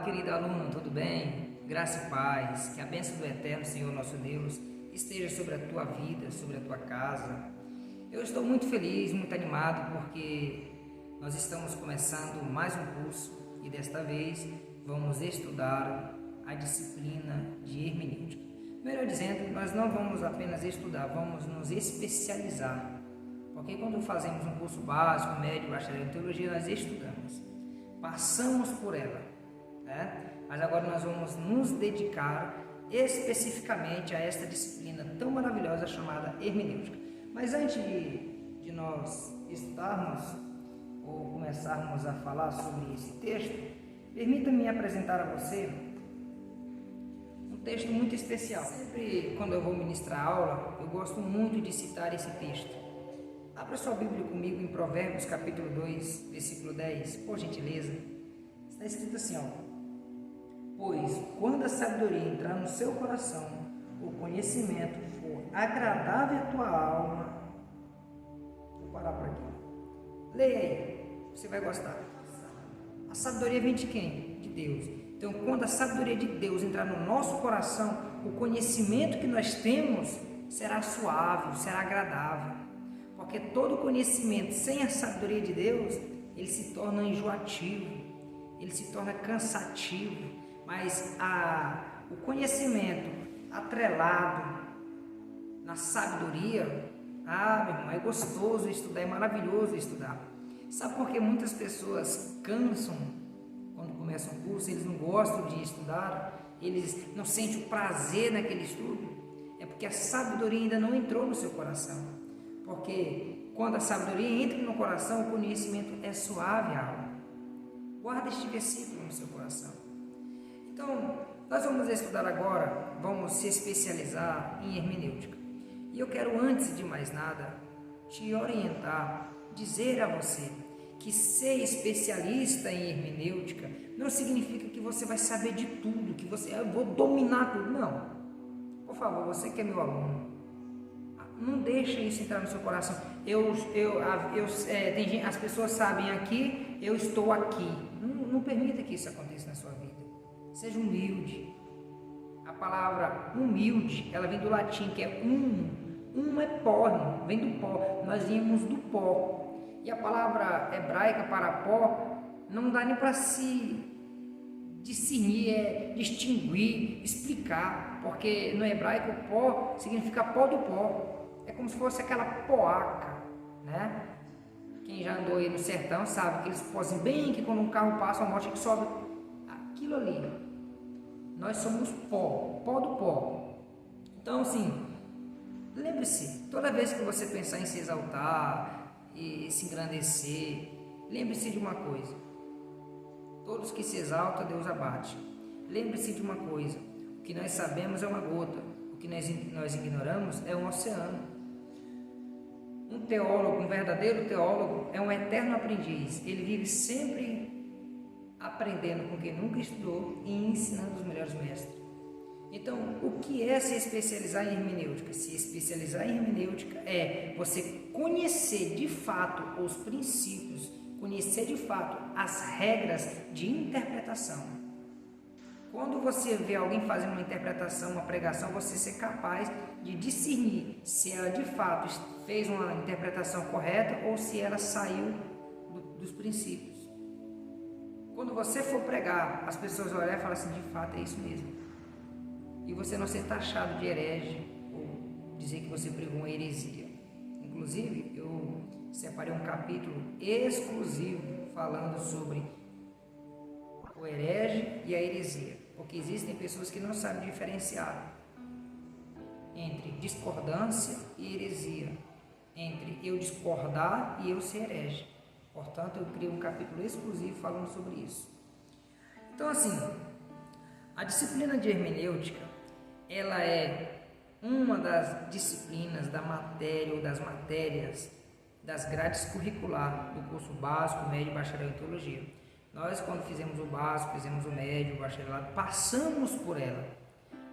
Olá, querido aluno, tudo bem? Graça e paz, que a bênção do Eterno Senhor nosso Deus esteja sobre a tua vida, sobre a tua casa. Eu estou muito feliz, muito animado, porque nós estamos começando mais um curso e desta vez vamos estudar a disciplina de hermenêutica. Melhor dizendo, nós não vamos apenas estudar, vamos nos especializar. Porque quando fazemos um curso básico, médio, bacharel em teologia, nós estudamos, passamos por ela, né? Mas agora nós vamos nos dedicar especificamente a esta disciplina tão maravilhosa chamada hermenêutica. Mas antes de nós estudarmos ou começarmos a falar sobre esse texto, permita-me apresentar a você um texto muito especial. Sempre quando eu vou ministrar aula, eu gosto muito de citar esse texto. Abra sua Bíblia comigo em Provérbios capítulo 2, versículo 10, por gentileza. Está escrito assim, pois quando a sabedoria entrar no seu coração, o conhecimento for agradável à tua alma. Vou parar por aqui. Leia aí, você vai gostar. A sabedoria vem de quem? De Deus. Então, quando a sabedoria de Deus entrar no nosso coração, o conhecimento que nós temos será suave, será agradável. Porque todo conhecimento sem a sabedoria de Deus, ele se torna enjoativo, ele se torna cansativo. Mas o conhecimento atrelado na sabedoria, meu irmão, é gostoso estudar, é maravilhoso estudar. Sabe por que muitas pessoas cansam quando começam o curso? Eles não gostam de estudar, eles não sentem o prazer naquele estudo? É porque a sabedoria ainda não entrou no seu coração. Porque quando a sabedoria entra no coração, o conhecimento é suave à alma. Guarda este versículo no seu coração. Então, nós vamos estudar agora, vamos se especializar em hermenêutica. E eu quero, antes de mais nada, te orientar, dizer a você que ser especialista em hermenêutica não significa que você vai saber de tudo, que eu vou dominar tudo. Não. Por favor, você que é meu aluno, não deixe isso entrar no seu coração. As pessoas sabem aqui, eu estou aqui. Não permita que isso aconteça na sua vida. Seja humilde. A palavra humilde, ela vem do latim, que é é pó, irmão, vem do pó. Nós viemos do pó. E a palavra hebraica para pó não dá nem para se discernir, distinguir, explicar. Porque no hebraico pó significa pó do pó. É como se fosse aquela poaca, né? Quem já andou aí no sertão sabe aqueles pozinhos bem que quando um carro passa, uma moto que sobe. Aquilo ali. Nós somos pó do pó. Então, assim, lembre-se, toda vez que você pensar em se exaltar e se engrandecer, lembre-se de uma coisa. Todos que se exaltam, Deus abate. Lembre-se de uma coisa. O que nós sabemos é uma gota. O que nós ignoramos é um oceano. Um teólogo, um verdadeiro teólogo, é um eterno aprendiz. Ele vive sempre aprendendo com quem nunca estudou e ensinando os melhores mestres. Então, o que é se especializar em hermenêutica? Se especializar em hermenêutica é você conhecer de fato os princípios, conhecer de fato as regras de interpretação. Quando você vê alguém fazendo uma interpretação, uma pregação, você ser capaz de discernir se ela de fato fez uma interpretação correta ou se ela saiu dos princípios. Quando você for pregar, as pessoas olharem e falar assim, de fato é isso mesmo. E você não ser taxado de herege ou dizer que você pregou uma heresia. Inclusive, eu separei um capítulo exclusivo falando sobre o herege e a heresia, porque existem pessoas que não sabem diferenciar entre discordância e heresia, entre eu discordar e eu ser herege. Portanto, eu criei um capítulo exclusivo falando sobre isso. Então, assim, a disciplina de hermenêutica, ela é uma das disciplinas da matéria ou das matérias das grades curricular do curso básico, médio e bacharel em teologia. Nós, quando fizemos o básico, fizemos o médio, o bacharelado, passamos por ela.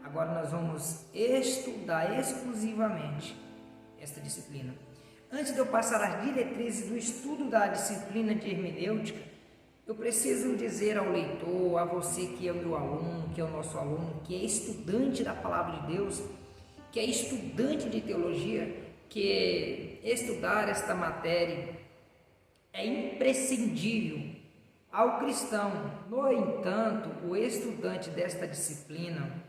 Agora nós vamos estudar exclusivamente esta disciplina. Antes de eu passar as diretrizes do estudo da disciplina de hermenêutica, Eu preciso dizer ao leitor, a você que é o meu aluno, que é o nosso aluno, que é estudante da Palavra de Deus, que é estudante de teologia, que estudar esta matéria é imprescindível ao cristão. No entanto, o estudante desta disciplina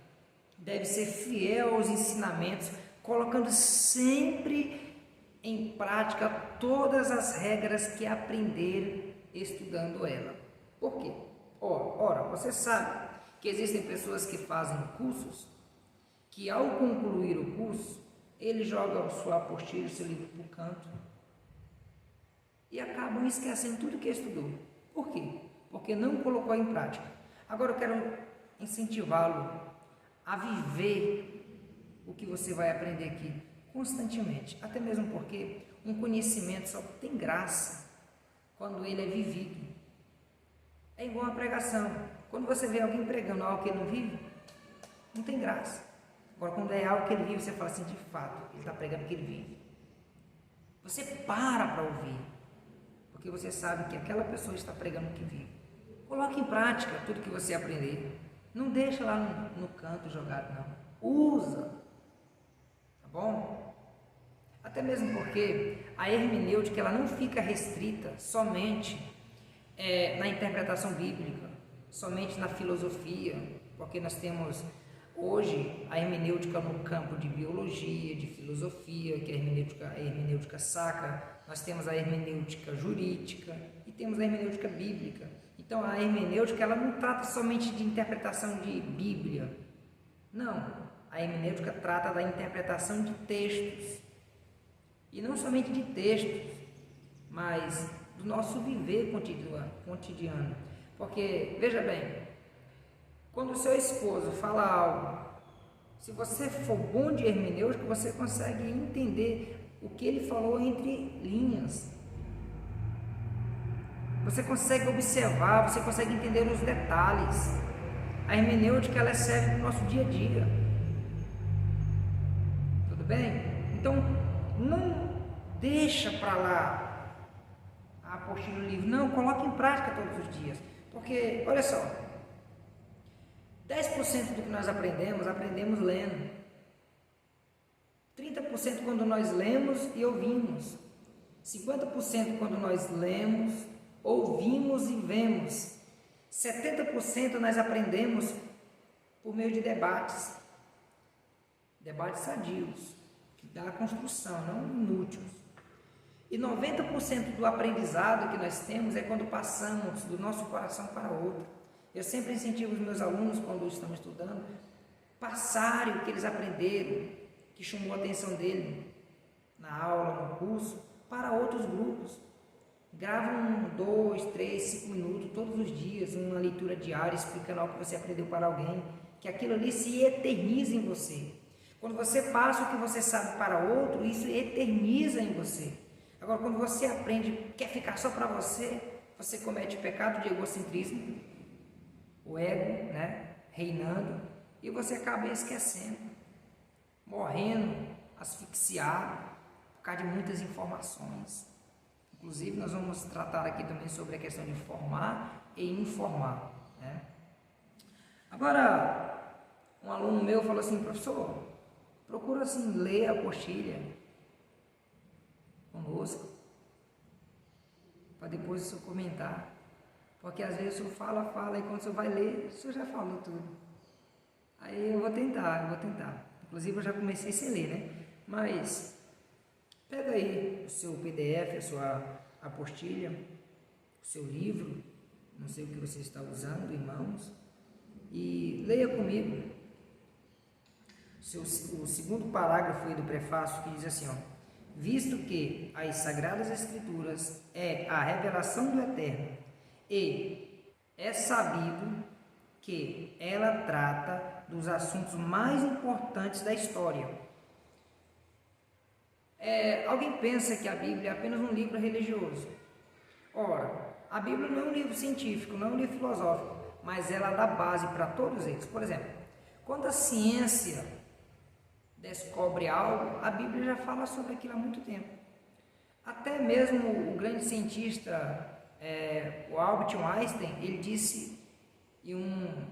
deve ser fiel aos ensinamentos, colocando sempre em prática todas as regras que aprender estudando ela. Por quê? Ora, você sabe que existem pessoas que fazem cursos, que ao concluir o curso, ele joga a sua apostila, seu livro para o canto e acabam esquecendo tudo que estudou. Por quê? Porque não colocou em prática. Agora eu quero incentivá-lo a viver o que você vai aprender aqui constantemente, até mesmo porque um conhecimento só tem graça quando ele é vivido. É igual a pregação. Quando você vê alguém pregando algo que ele não vive, não tem graça. Agora, quando é algo que ele vive, você fala assim, de fato, ele está pregando o que ele vive. Você para ouvir, porque você sabe que aquela pessoa está pregando o que vive. Coloque em prática tudo que você aprender. Não deixa lá no canto jogado, não. Usa. Tá bom? Até mesmo porque a hermenêutica ela não fica restrita somente na interpretação bíblica, somente na filosofia, porque nós temos hoje a hermenêutica no campo de biologia, de filosofia, que é a hermenêutica sacra, nós temos a hermenêutica jurídica e temos a hermenêutica bíblica. Então a hermenêutica ela não trata somente de interpretação de Bíblia, não, a hermenêutica trata da interpretação de textos, e não somente de textos, mas do nosso viver cotidiano, porque, veja bem, quando o seu esposo fala algo, se você for bom de hermenêutica, você consegue entender o que ele falou entre linhas, você consegue observar, você consegue entender os detalhes. A hermenêutica ela serve para o nosso dia a dia, tudo bem? Então, não deixa para lá a apostila do livro, não, coloque em prática todos os dias, porque, olha só, 10% do que nós aprendemos lendo, 30% quando nós lemos e ouvimos, 50% quando nós lemos, ouvimos e vemos, 70% nós aprendemos por meio de debates sadios, que dá a construção, não inúteis. E 90% do aprendizado que nós temos é quando passamos do nosso coração para outro. Eu sempre incentivo os meus alunos, quando estamos estudando, passarem o que eles aprenderam, que chamou a atenção dele na aula, no curso, para outros grupos. Gravam 2, 3, 5 minutos todos os dias, uma leitura diária explicando algo que você aprendeu para alguém, que aquilo ali se eterniza em você. Quando você passa o que você sabe para outro, isso eterniza em você. Agora, quando você aprende, quer ficar só para você, você comete o pecado de egocentrismo, o ego, reinando, e você acaba esquecendo, morrendo, asfixiado, por causa de muitas informações. Inclusive, nós vamos tratar aqui também sobre a questão de formar e informar. Agora, um aluno meu falou assim, professor, procura assim ler a apostila conosco, para depois o senhor comentar, porque às vezes o senhor fala, e quando o senhor vai ler, o senhor já falou tudo. Aí eu vou tentar. Inclusive eu já comecei sem ler, mas pega aí o seu PDF, a sua apostila, o seu livro, não sei o que você está usando em mãos, e leia comigo o segundo parágrafo aí do prefácio, que diz assim, visto que as Sagradas Escrituras é a revelação do Eterno e é sabido que ela trata dos assuntos mais importantes da história. Alguém pensa que a Bíblia é apenas um livro religioso. Ora, a Bíblia não é um livro científico, não é um livro filosófico, mas ela dá base para todos eles. Por exemplo, quando a ciência descobre algo, a Bíblia já fala sobre aquilo há muito tempo. Até mesmo o grande cientista O Albert Einstein, ele disse em um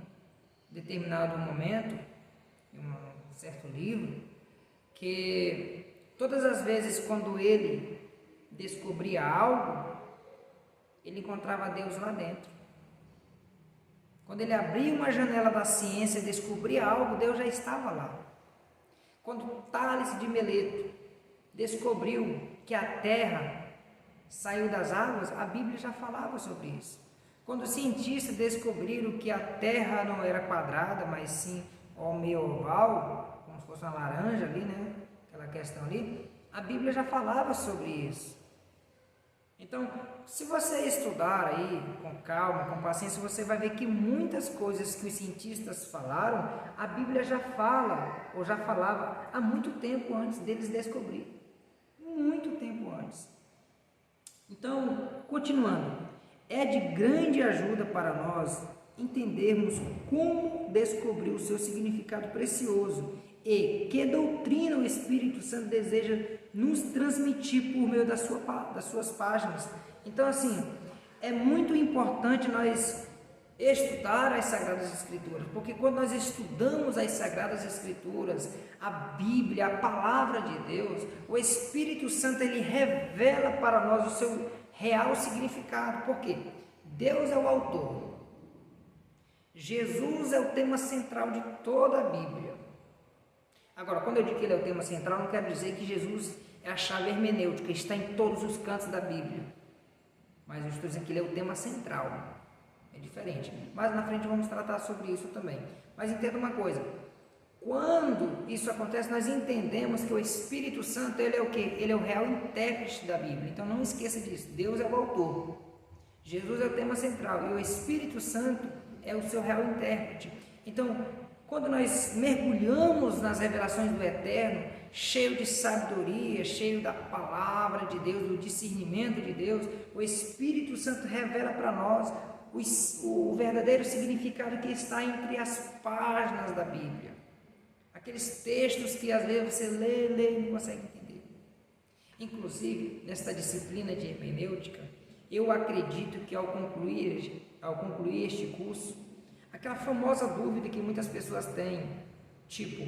determinado momento, em um certo livro, que todas as vezes quando ele descobria algo, ele encontrava Deus lá dentro. Quando ele abria uma janela da ciência e descobria algo, Deus já estava lá. Quando Tales de Mileto descobriu que a terra saiu das águas, a Bíblia já falava sobre isso. Quando os cientistas descobriram que a terra não era quadrada, mas sim meio oval, como se fosse uma laranja ali, né? Aquela questão ali, a Bíblia já falava sobre isso. Então, se você estudar aí com calma, com paciência, você vai ver que muitas coisas que os cientistas falaram, a Bíblia já fala, ou já falava há muito tempo antes deles descobrirem. Muito tempo antes. Então, continuando, é de grande ajuda para nós entendermos como descobrir o seu significado precioso e que doutrina o Espírito Santo deseja nos transmitir por meio das suas páginas. Então, assim, é muito importante nós estudar as Sagradas Escrituras, porque quando nós estudamos as Sagradas Escrituras, a Bíblia, a Palavra de Deus, o Espírito Santo, ele revela para nós o seu real significado. Por quê? Deus é o autor, Jesus é o tema central de toda a Bíblia. Agora, quando eu digo que ele é o tema central, não quero dizer que Jesus é a chave hermenêutica, está em todos os cantos da Bíblia, mas eu estou dizendo que ele é o tema central. É diferente, mas na frente vamos tratar sobre isso também. Mas entenda uma coisa, quando isso acontece, nós entendemos que o Espírito Santo, ele é o quê? Ele é o real intérprete da Bíblia. Então não esqueça disso, Deus é o autor, Jesus é o tema central e o Espírito Santo é o seu real intérprete. Então, quando nós mergulhamos nas revelações do Eterno, cheio de sabedoria, cheio da palavra de Deus, do discernimento de Deus, o Espírito Santo revela para nós o verdadeiro significado que está entre as páginas da Bíblia. Aqueles textos que às vezes você lê e não consegue entender. Inclusive, nesta disciplina de hermenêutica, eu acredito que ao concluir este curso, aquela famosa dúvida que muitas pessoas têm, tipo,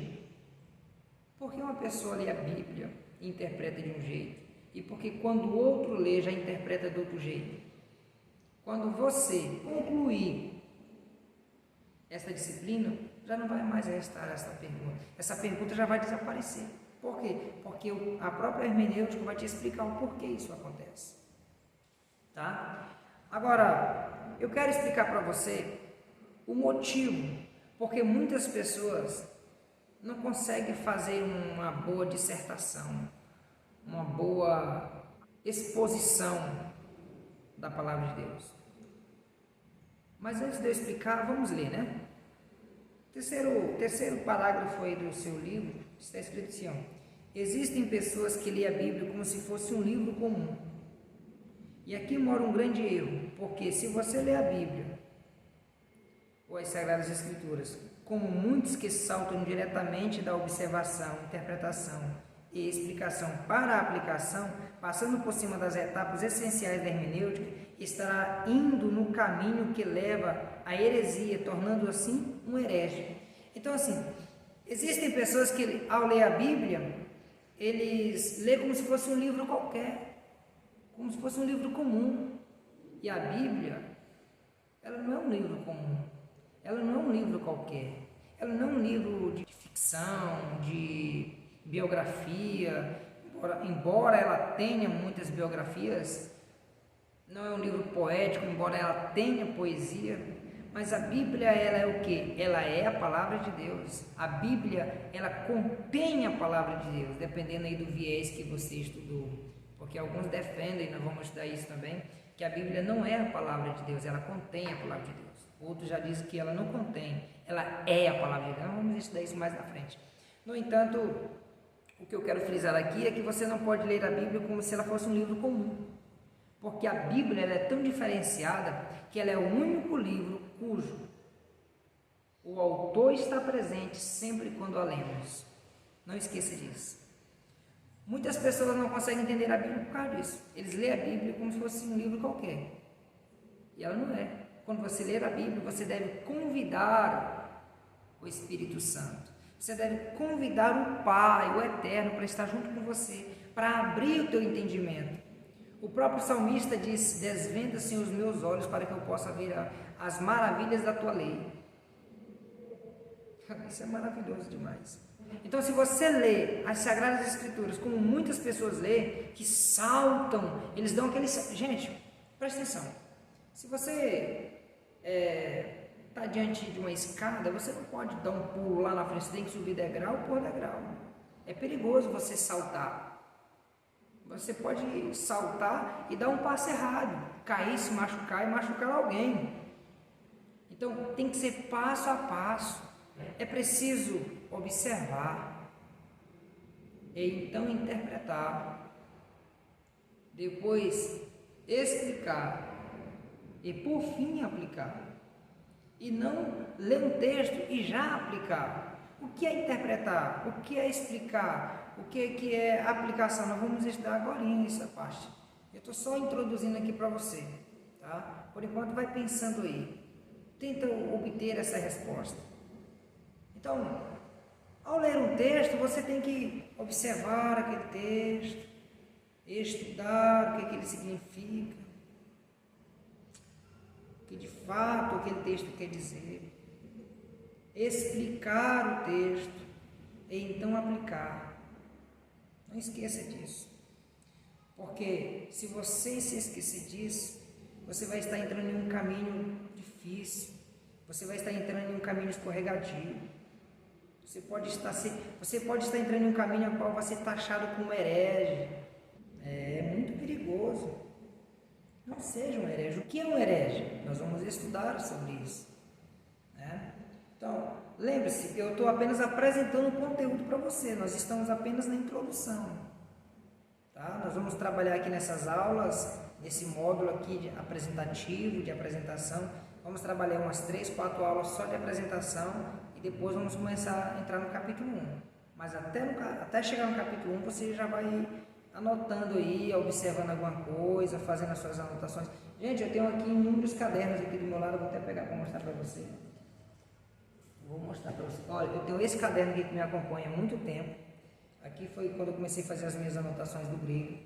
por que uma pessoa lê a Bíblia e interpreta de um jeito? E por que quando o outro lê já interpreta de outro jeito? Quando você concluir essa disciplina, já não vai mais restar essa pergunta. Essa pergunta já vai desaparecer. Por quê? Porque a própria hermenêutica vai te explicar o porquê isso acontece. Tá? Agora, eu quero explicar para você o motivo, porque muitas pessoas não conseguem fazer uma boa dissertação, uma boa exposição da palavra de Deus. Mas antes de eu explicar, vamos ler, né? Terceiro parágrafo aí do seu livro, está escrito assim, ó, existem pessoas que lêem a Bíblia como se fosse um livro comum. E aqui mora um grande erro, porque se você lê a Bíblia ou as Sagradas Escrituras, como muitos que saltam diretamente da observação, interpretação e explicação para a aplicação, passando por cima das etapas essenciais da hermenêutica, estará indo no caminho que leva à heresia, tornando assim um herege. Então, assim, existem pessoas que ao ler a Bíblia, eles lêem como se fosse um livro qualquer, como se fosse um livro comum. E a Bíblia, ela não é um livro comum, ela não é um livro qualquer, ela não é um livro de ficção, de biografia, embora ela tenha muitas biografias, não é um livro poético, embora ela tenha poesia, mas a Bíblia, ela é o quê? Ela é a palavra de Deus. A Bíblia, ela contém a palavra de Deus, dependendo aí do viés que você estudou, porque alguns defendem, nós vamos estudar isso também, que a Bíblia não é a palavra de Deus, ela contém a palavra de Deus. Outros já dizem que ela não contém, ela é a palavra de Deus. Vamos estudar isso mais na frente. No entanto, o que eu quero frisar aqui é que você não pode ler a Bíblia como se ela fosse um livro comum, porque a Bíblia ela é tão diferenciada que ela é o único livro cujo o autor está presente sempre quando a lemos. Não esqueça disso. Muitas pessoas não conseguem entender a Bíblia por causa disso. Eles lêem a Bíblia como se fosse um livro qualquer. E ela não é. Quando você ler a Bíblia, você deve convidar o Espírito Santo. Você deve convidar o Pai, o Eterno, para estar junto com você, para abrir o teu entendimento. O próprio salmista diz: desvenda, Senhor, os meus olhos para que eu possa ver as maravilhas da tua lei. Isso é maravilhoso demais. Então, se você lê as Sagradas Escrituras como muitas pessoas lê, que saltam, eles dão aquele... Gente, presta atenção. Se você está diante de uma escada, você não pode dar um pulo lá na frente, você tem que subir degrau por degrau. É perigoso você saltar. Você pode saltar e dar um passo errado, cair, se machucar e machucar alguém. Então, tem que ser passo a passo. É preciso observar e então interpretar, depois explicar e por fim aplicar. E não ler um texto e já aplicar. O que é interpretar? O que é explicar? O que é aplicação? Nós vamos estudar agora nessa parte. Eu estou só introduzindo aqui para você, tá? Por enquanto vai pensando aí. Tenta obter essa resposta. Então, ao ler um texto, você tem que observar aquele texto, estudar o que ele significa, o que de fato aquele texto quer dizer, explicar o texto e então aplicar. Não esqueça disso, porque se você se esquecer disso, você vai estar entrando em um caminho difícil, você vai estar entrando em um caminho escorregadio. Você pode estar entrando em um caminho ao qual vai ser taxado como herege. É muito perigoso. Não seja um herege. O que é um herege? Nós vamos estudar sobre isso, né? Então, lembre-se que eu estou apenas apresentando o conteúdo para você. Nós estamos apenas na introdução, tá? Nós vamos trabalhar aqui nessas aulas, nesse módulo aqui de apresentativo, de apresentação. Vamos trabalhar umas 3, 4 aulas só de apresentação. E depois vamos começar a entrar no capítulo 1. Mas até chegar no capítulo 1, você já vai anotando aí, observando alguma coisa, fazendo as suas anotações. Gente, eu tenho aqui inúmeros cadernos aqui do meu lado, eu vou até pegar para mostrar para você. Vou mostrar para você. Olha, eu tenho esse caderno aqui que me acompanha há muito tempo. Aqui foi quando eu comecei a fazer as minhas anotações do grego.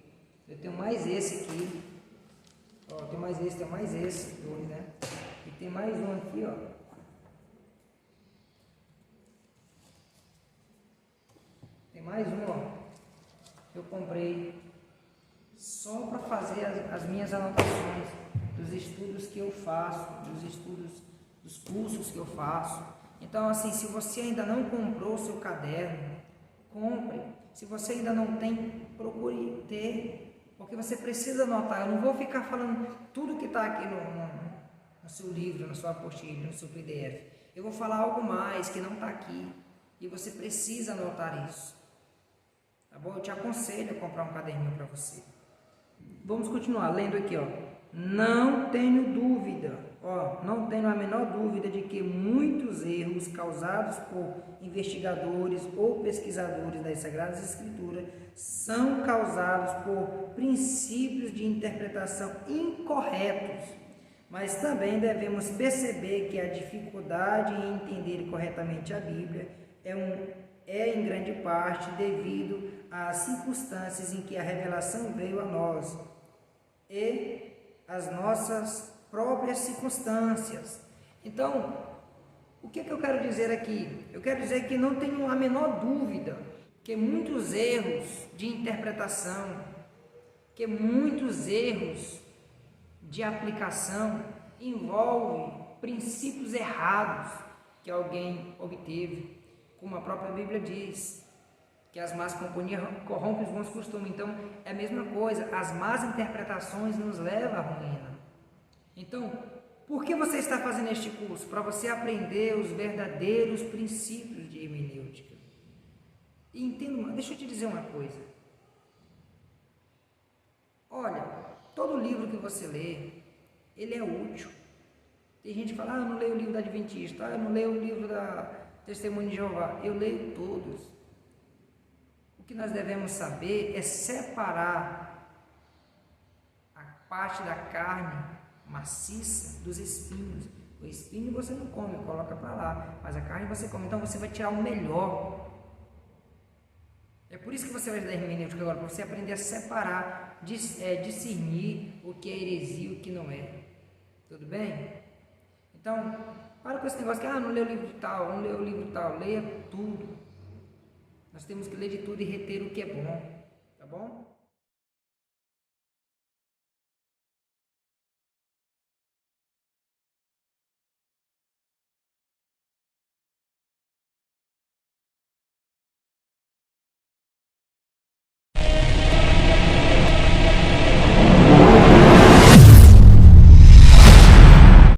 Eu tenho mais esse aqui. Ó, tem mais esse, dois, né? E tem mais um aqui, ó. Mais um, ó, eu comprei só para fazer as minhas anotações dos estudos que eu faço, dos estudos, dos cursos que eu faço. Então, assim, se você ainda não comprou o seu caderno, compre. Se você ainda não tem, procure ter, porque você precisa anotar. Eu não vou ficar falando tudo que está aqui no seu livro, na sua apostila, no seu PDF. Eu vou falar algo mais que não está aqui e você precisa anotar isso. Tá bom? Eu te aconselho a comprar um caderninho para você. Vamos continuar lendo aqui, ó. Não tenho dúvida, não tenho a menor dúvida de que muitos erros causados por investigadores ou pesquisadores das Sagradas Escrituras são causados por princípios de interpretação incorretos, mas também devemos perceber que a dificuldade em entender corretamente a Bíblia é em grande parte devido às circunstâncias em que a revelação veio a nós e as nossas próprias circunstâncias. Então, o que eu quero dizer aqui? Eu quero dizer que não tenho a menor dúvida que muitos erros de interpretação, que muitos erros de aplicação envolvem princípios errados que alguém obteve, como a própria Bíblia diz, que as más companhias corrompem os bons costumes. Então, é a mesma coisa, as más interpretações nos levam à ruína. Então, por que você está fazendo este curso? Para você aprender os verdadeiros princípios de hermenêutica. E entenda, deixa eu te dizer uma coisa. Olha, todo livro que você lê, ele é útil. Tem gente que fala, eu não leio o livro da Adventista, eu não leio o livro da Testemunho de Jeová. Eu leio todos. O que nós devemos saber é separar a parte da carne maciça dos espinhos. O espinho você não come, coloca para lá, mas a carne você come, então você vai tirar o melhor. É por isso que você vai estudar hermenêutica agora, para você aprender a separar, discernir o que é heresia e o que não é. Tudo bem? Então, para com esse negócio que não lê o livro de tal, não lê o livro tal, leia tudo. Nós temos que ler de tudo e reter o que é bom, tá bom?